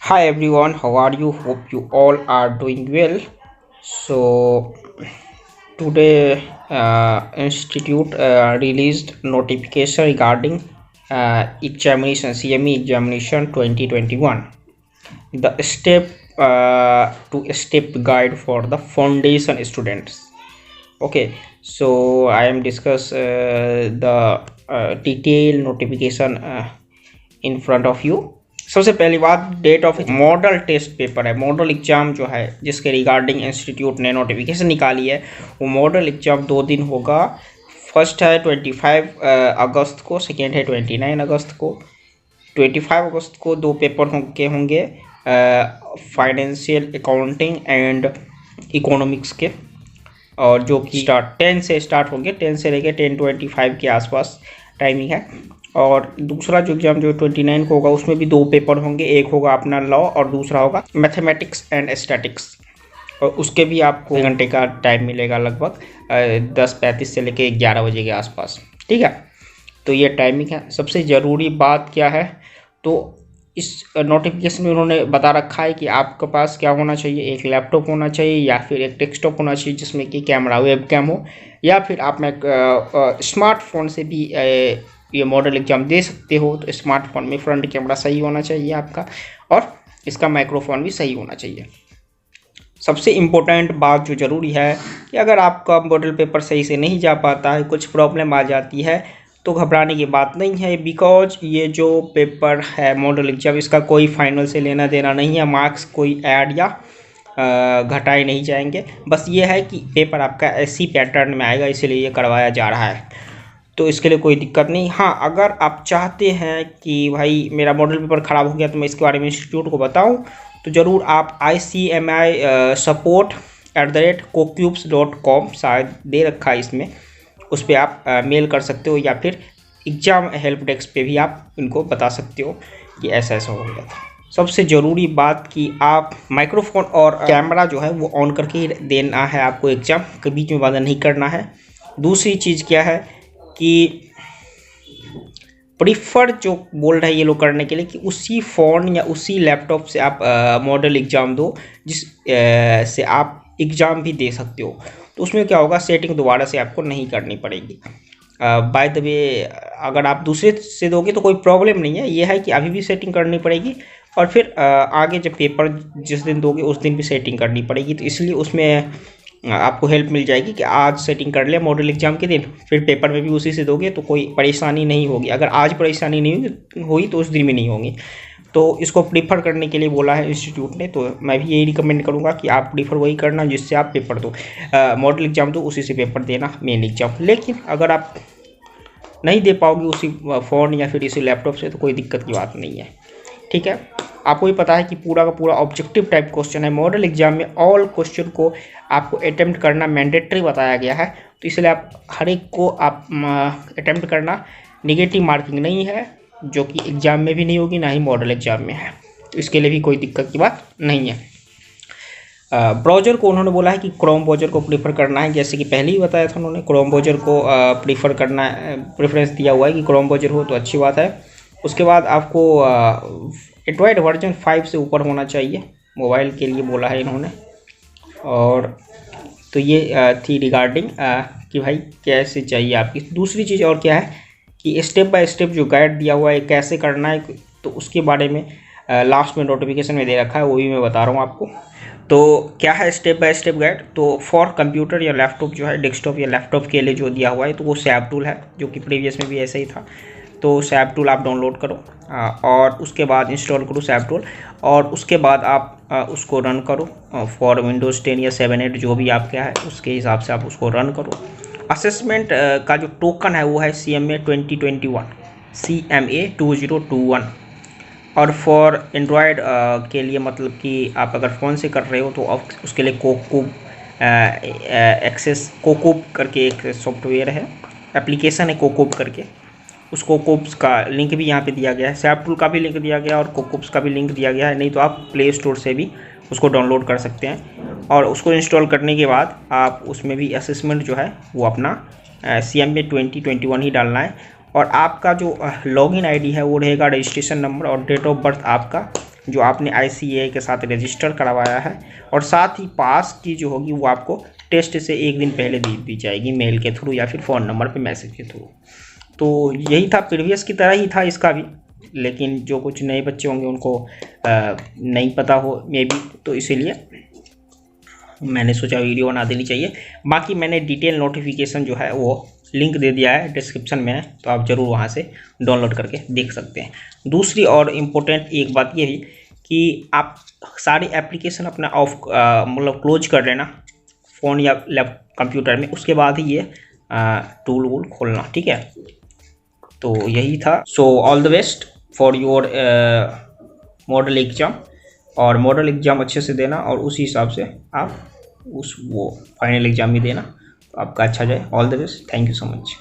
Hi everyone, how are you? Hope you all are doing well. So today, Institute released notification regarding examination CME examination 2021. The two step guide for the foundation students. Okay, so I am discuss the detailed notification in front of you. सबसे पहली बात, date of model test paper है, model exam जो है जिसके regarding institute ने notification निकाली है, वो मॉडल एग्जाम 2 दिन होगा। फर्स्ट है 25 अगस्त को, सेकेंड है 29 अगस्त को। 25 अगस्त को 2 पेपर होंगे फाइनेंशियल अकाउंटिंग एंड इकोनॉमिक्स के, और जो कि 10 से स्टार्ट होंगे, 10 से लेकर 10:25 के आसपास टाइमिंग है। और दूसरा जो एग्जाम जो 29 को होगा उसमें भी 2 पेपर होंगे, एक होगा अपना लॉ और दूसरा होगा मैथमेटिक्स एंड स्टैटिक्स, और उसके भी आपको 1 घंटे का टाइम मिलेगा, लगभग 10:35 से लेकर 11 बजे के आसपास। ठीक है, तो ये टाइमिंग है। सबसे ज़रूरी बात क्या है, तो इस नोटिफिकेशन में उन्होंने बता रखा है कि आपके पास क्या होना चाहिए, एक लैपटॉप होना चाहिए या फिर एक डेस्कटॉप होना चाहिए जिसमें कि कैमरा वेब कैम हो, या फिर आप स्मार्टफोन से भी ये मॉडल एग्जाम दे सकते हो। तो स्मार्टफोन में फ्रंट कैमरा सही होना चाहिए आपका, और इसका माइक्रोफोन भी सही होना चाहिए। सबसे इम्पोर्टेंट बात जो ज़रूरी है कि अगर आपका मॉडल पेपर सही से नहीं जा पाता है, कुछ प्रॉब्लम आ जाती है, तो घबराने की बात नहीं है, बिकॉज ये जो पेपर है मॉडल एग्जाम, इसका कोई फाइनल से लेना देना नहीं है। मार्क्स कोई ऐड या घटाए नहीं जाएंगे। बस ये है कि पेपर आपका ऐसी पैटर्न में आएगा, इसीलिए ये करवाया जा रहा है, तो इसके लिए कोई दिक्कत नहीं। हाँ, अगर आप चाहते हैं कि भाई मेरा मॉडल पेपर ख़राब हो गया तो मैं इसके बारे में इंस्टीट्यूट को बताऊं, तो ज़रूर आप ICMI support@cocubes.com शायद दे रखा है इसमें, उस पर आप मेल कर सकते हो, या फिर एग्ज़ाम हेल्प डेस्क पे भी आप उनको बता सकते हो कि ऐसा ऐसा हो गया था। सबसे ज़रूरी बात कि आप माइक्रोफोन और कैमरा जो है वो ऑन करके ही देना है आपको, एग्ज़ाम के बीच में बंद नहीं करना है। दूसरी चीज़ क्या है कि प्रीफर जो बोल रहे हैं ये लोग करने के लिए कि उसी फ़ोन या उसी लैपटॉप से आप मॉडल एग्ज़ाम दो जिस से आप एग्ज़ाम भी दे सकते हो। तो उसमें क्या होगा, सेटिंग दोबारा से आपको नहीं करनी पड़ेगी। बाय द वे, अगर आप दूसरे से दोगे तो कोई प्रॉब्लम नहीं है, ये है कि अभी भी सेटिंग करनी पड़ेगी, और फिर आगे जब पेपर जिस दिन दोगे उस दिन भी सेटिंग करनी पड़ेगी। तो इसलिए उसमें आपको हेल्प मिल जाएगी कि आज सेटिंग कर लिया मॉडल एग्जाम के दिन, फिर पेपर में भी उसी से दोगे तो कोई परेशानी नहीं होगी। अगर आज परेशानी नहीं हुई तो उस दिन में नहीं होगी। तो इसको प्रीफर करने के लिए बोला है इंस्टीट्यूट ने, तो मैं भी यही रिकमेंड करूँगा कि आप प्रीफर वही करना जिससे आप पेपर दो, मॉडल एग्जाम दो, उसी से पेपर देना मेन एग्जाम। लेकिन अगर आप नहीं दे पाओगे उसी फ़ोन या फिर इसी लैपटॉप से, तो कोई दिक्कत की बात नहीं है। ठीक है, आपको भी पता है कि पूरा का पूरा ऑब्जेक्टिव टाइप क्वेश्चन है मॉडल एग्जाम में, ऑल क्वेश्चन को आपको अटेम्प्ट करना मैंडेटरी बताया गया है। तो इसलिए आप हर एक को आप अटेम्प्ट करना, नेगेटिव मार्किंग नहीं है, जो कि एग्ज़ाम में भी नहीं होगी, ना ही मॉडल एग्जाम में है। तो इसके लिए भी कोई दिक्कत की बात नहीं है। ब्राउज़र को उन्होंने बोला है कि क्रोम ब्राउज़र को प्रीफर करना है, जैसे कि पहले ही बताया था उन्होंने, क्रोम ब्राउज़र को प्रीफर करना, प्रेफरेंस दिया हुआ है कि क्रोम ब्राउज़र हो तो अच्छी बात है। उसके बाद आपको एंड्रॉयड वर्जन 5 से ऊपर होना चाहिए, मोबाइल के लिए बोला है इन्होंने। और तो ये थी रिगार्डिंग कि भाई कैसे चाहिए आपकी। दूसरी चीज़ और क्या है कि स्टेप बाय स्टेप जो गाइड दिया हुआ है कैसे करना है, तो उसके बारे में लास्ट में नोटिफिकेशन में दे रखा है, वो भी मैं बता रहा हूँ आपको। तो क्या है स्टेप बाय स्टेप गाइड, तो फॉर कंप्यूटर या लैपटॉप जो है, डेस्कटॉप या लैपटॉप के लिए जो दिया हुआ है, तो वो सैप टूल है, जो कि प्रीवियस में भी ऐसा ही था। तो सैप टूल आप डाउनलोड करो और उसके बाद इंस्टॉल करो सैप टूल, और उसके बाद आप उसको रन करो फॉर विंडोज़ 10 या 7, 8 जो भी आपके है उसके हिसाब से आप उसको रन करो। असेसमेंट का जो टोकन है वो है CMA 2021, और फॉर एंड्रॉयड के लिए, मतलब कि आप अगर फ़ोन से कर रहे हो तो उसके लिए कोकूब करके एक सॉफ्टवेयर है, एप्लीकेशन है कोकूब करके, उस कोकूब्स का लिंक भी यहाँ पे दिया गया है, सैप टूल का भी लिंक दिया गया है और कोकूब्स का भी लिंक दिया गया है। नहीं तो आप प्ले स्टोर से भी उसको डाउनलोड कर सकते हैं, और उसको इंस्टॉल करने के बाद आप उसमें भी असेसमेंट जो है वो अपना CMA 2021 ही डालना है, और आपका जो लॉगिन ID है वो रहेगा रजिस्ट्रेशन नंबर और डेट ऑफ बर्थ आपका जो आपने ICAI के साथ रजिस्टर करवाया है, और साथ ही पास की जो होगी वो आपको टेस्ट से एक दिन पहले दी जाएगी, मेल के थ्रू या फिर फ़ोन नंबर पे मैसेज के थ्रू। तो यही था, प्रीवियस की तरह ही था इसका भी, लेकिन जो कुछ नए बच्चे होंगे उनको नहीं पता हो मे बी, तो इसीलिए मैंने सोचा वीडियो बना देनी चाहिए। बाकी मैंने डिटेल नोटिफिकेशन जो है वो लिंक दे दिया है डिस्क्रिप्शन में, तो आप ज़रूर वहाँ से डाउनलोड करके देख सकते हैं। दूसरी और इम्पोर्टेंट एक बात ये भी कि आप सारी एप्लीकेशन अपना ऑफ मतलब क्लोज कर लेना फ़ोन या कंप्यूटर में, उसके बाद ही ये टूल वूल खोलना, ठीक है। तो यही था। So all the best for your model exam, और मॉडल एग्ज़ाम अच्छे से देना, और उसी हिसाब से आप वो फाइनल एग्ज़ाम भी देना, तो आपका अच्छा जाए। All the best, thank you so much.